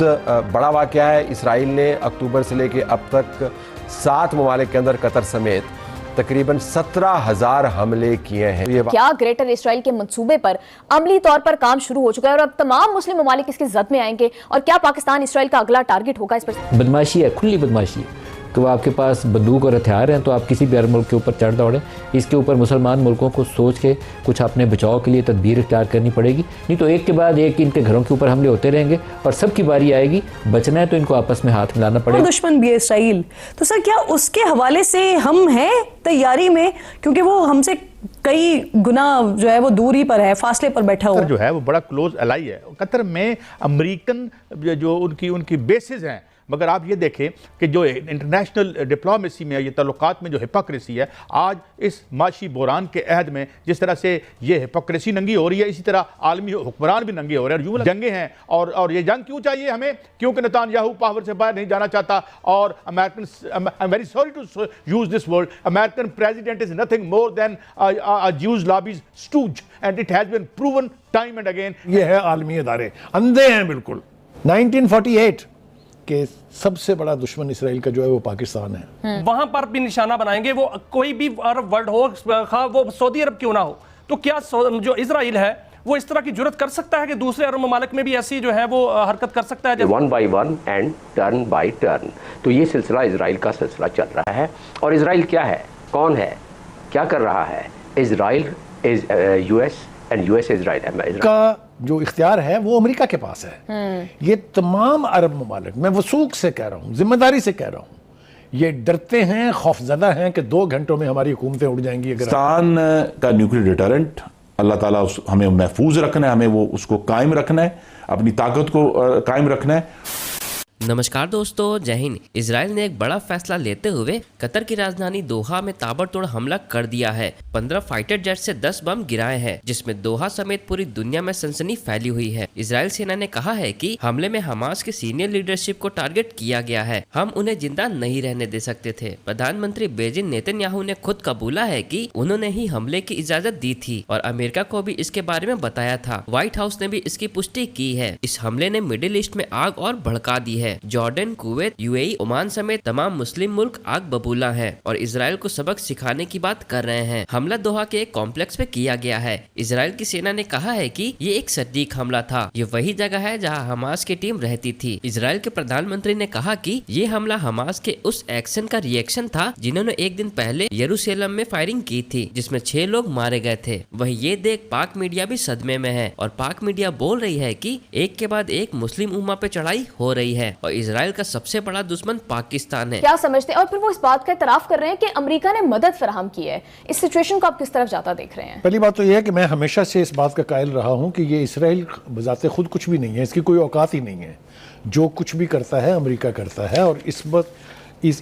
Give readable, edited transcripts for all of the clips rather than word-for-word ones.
बड़ा वाक़या है। इसराइल ने अक्टूबर से लेकर अब तक 7 ममालिक के अंदर कतर समेत तकरीबन 17,000 हमले किए हैं। क्या ग्रेटर इसराइल के मंसूबे पर अमली तौर पर काम शुरू हो चुका है और अब तमाम मुस्लिम ममालिक इसकी जद में आएंगे और क्या पाकिस्तान इसराइल का अगला टारगेट होगा? इस पर बदमाशी है, खुली बदमाशी है कि वो आपके पास बंदूक और हथियार हैं तो आप किसी भी अरब मुल्क के ऊपर चढ़ दौड़ें। इसके ऊपर मुसलमान मुल्कों को सोच के कुछ अपने बचाव के लिए तदबीर इख्तियार करनी पड़ेगी, नहीं तो एक के बाद एक इनके घरों के ऊपर हमले होते रहेंगे और सबकी बारी आएगी। बचना है तो इनको आपस में हाथ मिलाना पड़ेगा। दुश्मन भी है इसराइल, तो सर क्या उसके हवाले से हम हैं तैयारी में, क्योंकि वो हमसे कई गुना जो है वो दूरी पर है, फासले पर बैठा हुआ जो है वो बड़ा क्लोज अलाई है। कतर में अमेरिकन जो उनकी बेसिस हैं, मगर आप ये देखें कि जो इंटरनेशनल डिप्लोमेसी में ये ताल्लुकात में जो हिपोक्रेसी है, आज इस माशी बुरान के अहद में जिस तरह से ये हिपोक्रेसी नंगी हो रही है, इसी तरह आलमी हुक्मरान भी नंगे हो रहे हैं। यूं जंगे हैं और ये जंग क्यों चाहिए हमें? क्योंकि नेतन्याहू पावर से बाहर नहीं जाना चाहता और American, I am very sorry to use this word, American president is nothing more than a Jews lobby's stooge and it has been proven time and again. ये है आलमी इदारे अंधे हैं बिल्कुल। 1948 के सबसे बड़ा दुश्मन इसराइल का जो है वो पाकिस्तान है। वहां पर भी निशाना बनाएंगे, वो कोई भी अरब वर्ल्ड हो, वो सऊदी अरब क्यों ना हो। तो क्या जो इसराइल है वो इस तरह की जुर्रत कर सकता है कि दूसरे अरब ममालिक में भी ऐसी जो है वो हरकत कर सकता है? One by one and turn by turn. तो ये सिलसिला इसराइल का सिलसिला चल रहा है। और इसराइल क्या है, कौन है, क्या कर रहा है? Israel is US and US Israel का जो इख्तियार है वो अमेरिका के पास है। ये तमाम अरब ममालिक, मैं वसूख से कह रहा हूँ, जिम्मेदारी से कह रहा हूँ, ये डरते हैं, खौफजदा हैं कि 2 घंटों में हमारी हुकूमतें उड़ जाएंगी। पाकिस्तान का न्यूक्लियर डिटरेंट अल्लाह ताला हमें महफूज रखना है, हमें वो उसको कायम रखना है, अपनी ताकत को कायम रखना है। नमस्कार दोस्तों, जय हिंद। इजराइल ने एक बड़ा फैसला लेते हुए कतर की राजधानी दोहा में ताबड़तोड़ हमला कर दिया है। 15 फाइटर जेट से 10 बम गिराए हैं, जिसमें दोहा समेत पूरी दुनिया में सनसनी फैली हुई है। इजराइल सेना ने कहा है कि हमले में हमास के सीनियर लीडरशिप को टारगेट किया गया है। हम उन्हें जिंदा नहीं रहने दे सकते थे। प्रधानमंत्री बेंजामिन नेतन्याहू ने खुद कबूला है कि उन्होंने ही हमले की इजाजत दी थी और अमेरिका को भी इसके बारे में बताया था। व्हाइट हाउस ने भी इसकी पुष्टि की है। इस हमले ने मिडिल ईस्ट में आग और भड़का दी है। जॉर्डन, कुवैत, यूएई, ओमान समेत तमाम मुस्लिम मुल्क आग बबूला हैं और इजराइल को सबक सिखाने की बात कर रहे हैं। हमला दोहा के एक कॉम्प्लेक्स पे किया गया है। इजराइल की सेना ने कहा है कि ये एक सटीक हमला था। ये वही जगह है जहां हमास की टीम रहती थी। इजराइल के प्रधानमंत्री ने कहा कि ये हमला हमास के उस एक्शन का रिएक्शन था जिन्होंने एक दिन पहले यरूशलेम में फायरिंग की थी, जिसमें 6 लोग मारे गए थे। वहीं ये देख पाक मीडिया भी सदमे में है और पाक मीडिया बोल रही है कि एक के बाद एक मुस्लिम उम्मा पे चढ़ाई हो रही है और इजराइल का सबसे बड़ा दुश्मन पाकिस्तान है। क्या समझते हैं? और फिर वो इस बात का इतराफ कर रहे हैं कि अमेरिका ने मदद फराहम की है। इस सिचुएशन को आप किस तरफ जाता देख रहे हैं? पहली बात तो यह है कि मैं हमेशा से इस बात का कायल रहा हूं कि ये इसराइल बजाते खुद कुछ भी नहीं है, इसकी कोई औकात ही नहीं है। जो कुछ भी करता है अमेरिका करता है और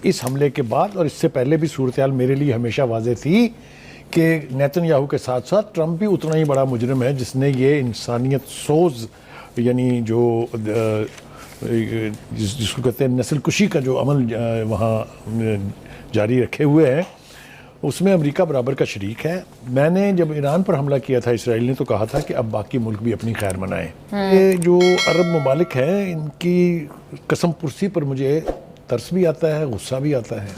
इस हमले के बाद और इससे पहले भी सूरत-ए-हाल मेरे लिए हमेशा वाज़ेह थी कि नेतन्याहू के साथ साथ ट्रंप भी उतना ही बड़ा मुजरिम है जिसने ये इंसानियत सोज, यानी जो जिसको कहते हैं नस्ल कुशी का जो अमल वहाँ जारी रखे हुए हैं, उसमें अमेरिका बराबर का शरीक है। मैंने जब ईरान पर हमला किया था इसराइल ने, तो कहा था कि अब बाकी मुल्क भी अपनी खैर मनाएं। ये जो अरब ममालिक हैं, इनकी कसम पुरसी पर मुझे तरस भी आता है, गुस्सा भी आता है,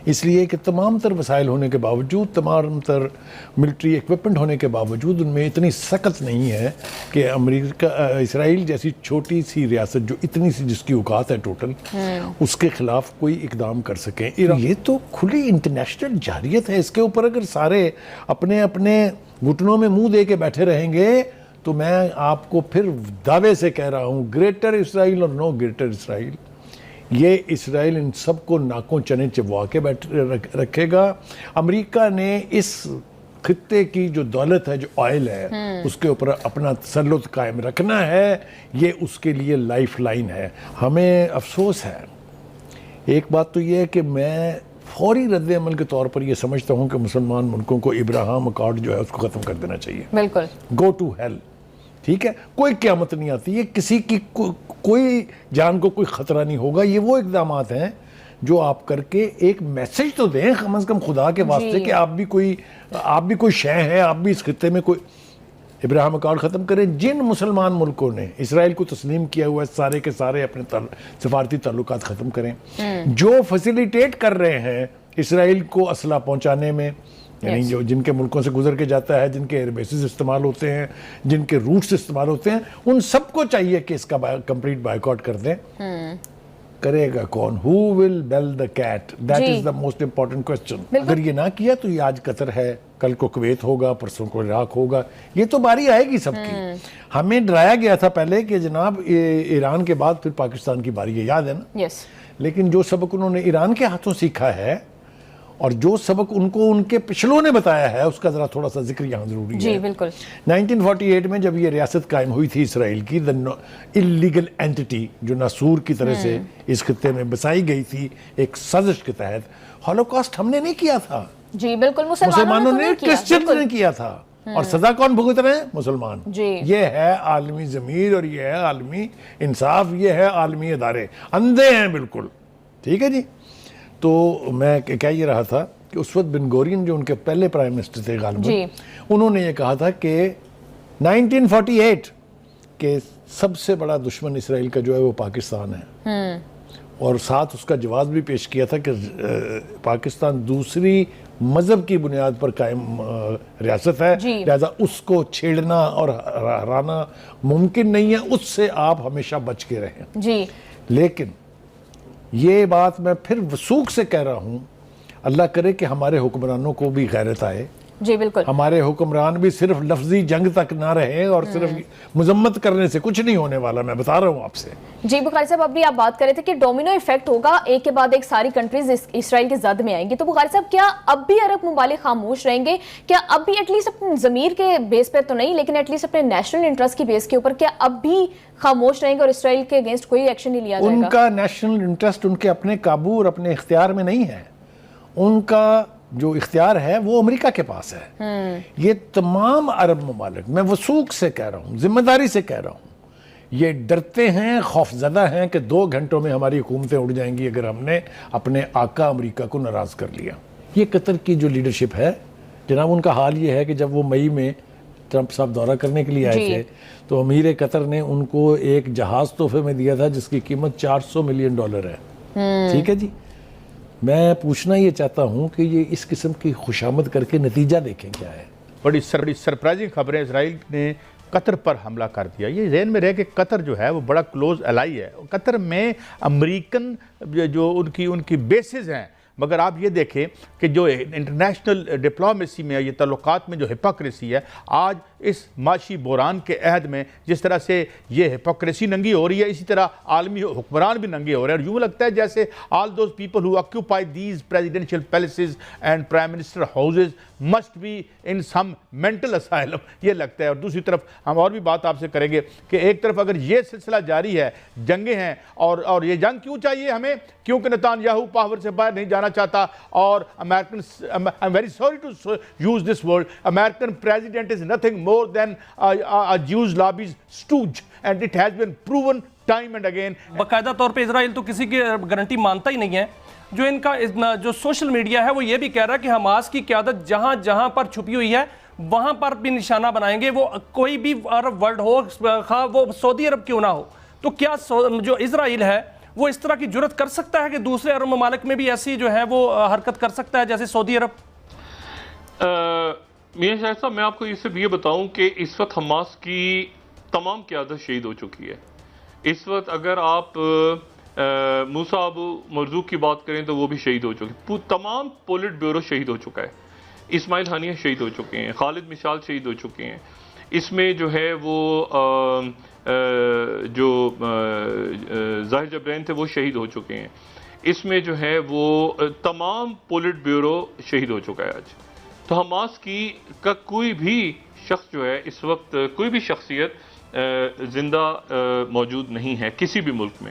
इसलिए कि तमाम तर वसाइल होने के बावजूद, तमाम तर मिलिट्री इक्विपमेंट होने के बावजूद उनमें इतनी सख्त नहीं है कि अमेरिका, इसराइल जैसी छोटी सी रियासत जो इतनी सी जिसकी औकात है टोटल, उसके खिलाफ कोई इकदाम कर सकें। ये तो खुली इंटरनेशनल जारियत है। इसके ऊपर अगर सारे अपने अपने घुटनों में मुंह दे के बैठे रहेंगे तो मैं आपको फिर दावे से कह रहा हूँ, ग्रेटर इसराइल और नो ग्रेटर इसराइल, ये इसराइल इन सबको नाकों चने चिबवा के रखेगा। अमेरिका ने इस खित्ते की जो दौलत है, जो ऑयल है, उसके ऊपर अपना तसल्लुत कायम रखना है। ये उसके लिए लाइफ लाइन है। हमें अफसोस है, एक बात तो ये है कि मैं फौरी रद्द अमल के तौर पर ये समझता हूँ कि मुसलमान मुल्कों को इब्राहिम अकॉर्ड जो है उसको ख़त्म कर देना चाहिए। बिल्कुल, गो टू हेल। ठीक है, कोई क़यामत नहीं आती है, किसी की कोई जान को कोई ख़तरा नहीं होगा। ये वो इक़दामात हैं जो आप करके एक मैसेज तो दें कम से कम खुदा के वास्ते कि आप भी कोई शय है, आप भी इस खित्ते में कोई इब्राहिम अकॉर्ड ख़त्म करें। जिन मुसलमान मुल्कों ने इसराइल को तस्लीम किया हुआ है सारे के सारे अपने सफारती ताल्लुकात ख़त्म करें। जो फैसिलिटेट कर रहे हैं इसराइल को असला पहुँचाने में, यानी जो जिनके मुल्कों से गुजर के जाता है, जिनके एयरबेसिस इस्तेमाल होते हैं, जिनके रूट्स इस्तेमाल होते हैं, उन सबको चाहिए कि इसका कंप्लीट बायकॉट कर दें। करेगा कौन? Who will bell the cat? That is the most important question. अगर ये ना किया तो ये आज कतर है, कल को कुवैत होगा, परसों को इराक होगा, ये तो बारी आएगी सबकी। हमें डराया गया था पहले कि जनाब ईरान के बाद फिर पाकिस्तान की बारी है, याद है ना? लेकिन जो सबक उन्होंने ईरान के हाथों सीखा है और जो सबक उनको उनके पिछलों ने बताया है, उसका जरा थोड़ा सा जिक्र यहाँ जरूरी जी, है। बिल्कुल। 1948 में जब ये रियासत कायम हुई थी इसराइल की, द इलीगल एंटिटी जो नासूर की तरह से इस खित्ते में बसाई गई थी एक साजिश के तहत, हॉलोकॉस्ट हमने नहीं किया था जी, बिल्कुल, मुसलमानों ने, क्रिश्चियंस ने किया था। और सजा कौन भुगत रहे हैं? मुसलमान। ये है आलमी ज़मीर और ये है आलमी इंसाफ, ये है आलमी अदारे, अंधे हैं बिल्कुल। ठीक है जी। तो मैं कह ये रहा था कि उस वक्त बिन गोरियन जो उनके पहले प्राइम मिनिस्टर थे गालिबन, उन्होंने ये कहा था कि 1948 के सबसे बड़ा दुश्मन इसराइल का जो है वो पाकिस्तान है। और साथ उसका जवाब भी पेश किया था कि पाकिस्तान दूसरी मजहब की बुनियाद पर कायम रियासत है, लिहाजा उसको छेड़ना और हराना मुमकिन नहीं है, उससे आप हमेशा बच के रहें। लेकिन ये बात मैं फिर वसूख से कह रहा हूँ, अल्लाह करे कि हमारे हुक्मरानों को भी गैरत आए। जी बिल्कुल। हमारे हुक्मरान भी सिर्फ लफ्जी जंग तक ना रहे और सिर्फ मुजम्मत करने से कुछ नहीं होने वाला, मैं बता रहा हूँ आपसे। जी बुखारी साहब, अभी आप बात कर रहे थे कि डोमिनो इफेक्ट होगा, एक के बाद एक सारी कंट्रीज इसराइल के जद में आएंगी। तो बुखारी साहब, क्या अब भी अरब ममालिक खामोश रहेंगे? क्या अब भी एटलीस्ट अपने ज़मीर के बेस पर तो नहीं, लेकिन एटलीस्ट अपने नेशनल इंटरेस्ट की बेस के ऊपर क्या अब भी खामोश रहेंगे और इसराइल के अगेंस्ट कोई एक्शन नहीं लिया जाएगा? उनका नेशनल इंटरेस्ट उनके अपने काबू और अपने इख्तियार में नहीं है। उनका जो इख्तियार है वो अमेरिका के पास है। ये तमाम अरब ममालिक, मैं वसूख से कह रहा हूँ, जिम्मेदारी से कह रहा हूँ, ये डरते हैं, खौफजदा हैं कि 2 घंटों में हमारी हुकूमतें उड़ जाएंगी अगर हमने अपने आका अमेरिका को नाराज़ कर लिया। ये कतर की जो लीडरशिप है जनाब, उनका हाल ये है कि जब वो मई में ट्रंप साहब दौरा करने के लिए आए थे तो अमीर कतर ने उनको एक जहाज़ तोहफे में दिया था जिसकी कीमत $400 मिलियन है। ठीक है जी। मैं पूछना ये चाहता हूँ कि ये इस किस्म की खुशामद करके नतीजा देखें क्या है। बड़ी सरप्राइजिंग खबरें, इसराइल ने कतर पर हमला कर दिया। ये ज़हन में रहे कि कतर जो है वो बड़ा क्लोज एलाई है। कतर में अमेरिकन जो उनकी बेसिस हैं, मगर आप ये देखें कि जो इंटरनेशनल डिप्लोमेसी में, ये ताल्लुकात में जो हिपोक्रेसी है, आज इस माशी बुरान के अहद में जिस तरह से ये हिपोक्रेसी नंगी हो रही है, इसी तरह आलमी हुक्मरान भी नंगे हो रहे हैं। और यूँ लगता है जैसे all those people who occupy these presidential palaces and prime minister houses must be in some mental asylum, ये लगता है। और दूसरी तरफ हम और भी बात आपसे करेंगे कि एक तरफ अगर ये सिलसिला जारी है, जंगें हैं, और ये जंग क्यों चाहिए हमें? क्योंकि नेतान्याहू पावर से बाहर नहीं जाना चाहता और American, I am very sorry to use this word, American president is nothing more than a Jews lobby's stooge, and it has been proven time and again. बाकायदा तौर पे इजराइल तो किसी की गारंटी मानता ही नहीं है। जो इनका जो सोशल मीडिया है वो ये भी कह रहा है कि हमास की क़यादत जहां जहां पर छुपी हुई है वहां पर भी निशाना बनाएंगे, वो कोई भी अरब वर्ल्ड हो, खा वो सऊदी अरब क्यों ना हो। तो क्या जो इजराइल है वो इस तरह की जुर्रत कर सकता है कि दूसरे अरब ममालिक में भी ऐसी जो है वो हरकत कर सकता है जैसे सऊदी अरब? मियां शाहिद साहब, मैं आपको सिर्फ ये बताऊं कि इस वक्त हमास की तमाम क़यादत शहीद हो चुकी है। इस वक्त अगर आप मूसा अबू मरजूक की बात करें तो वो भी शहीद हो चुके, तमाम पोलिट ब्यूरो शहीद हो चुका है। इस्माइल हानिया शहीद हो चुके हैं, खालिद मिशाल शहीद हो चुके हैं। इसमें जो है वो जो ज़ाहिर जबरैन थे वो शहीद हो चुके हैं। इसमें जो है वो तमाम पोलिट ब्यूरो शहीद हो चुका है आज। तो हमास का कोई भी शख्स जो है इस वक्त, कोई भी शख्सियत जिंदा मौजूद नहीं है किसी भी मुल्क में।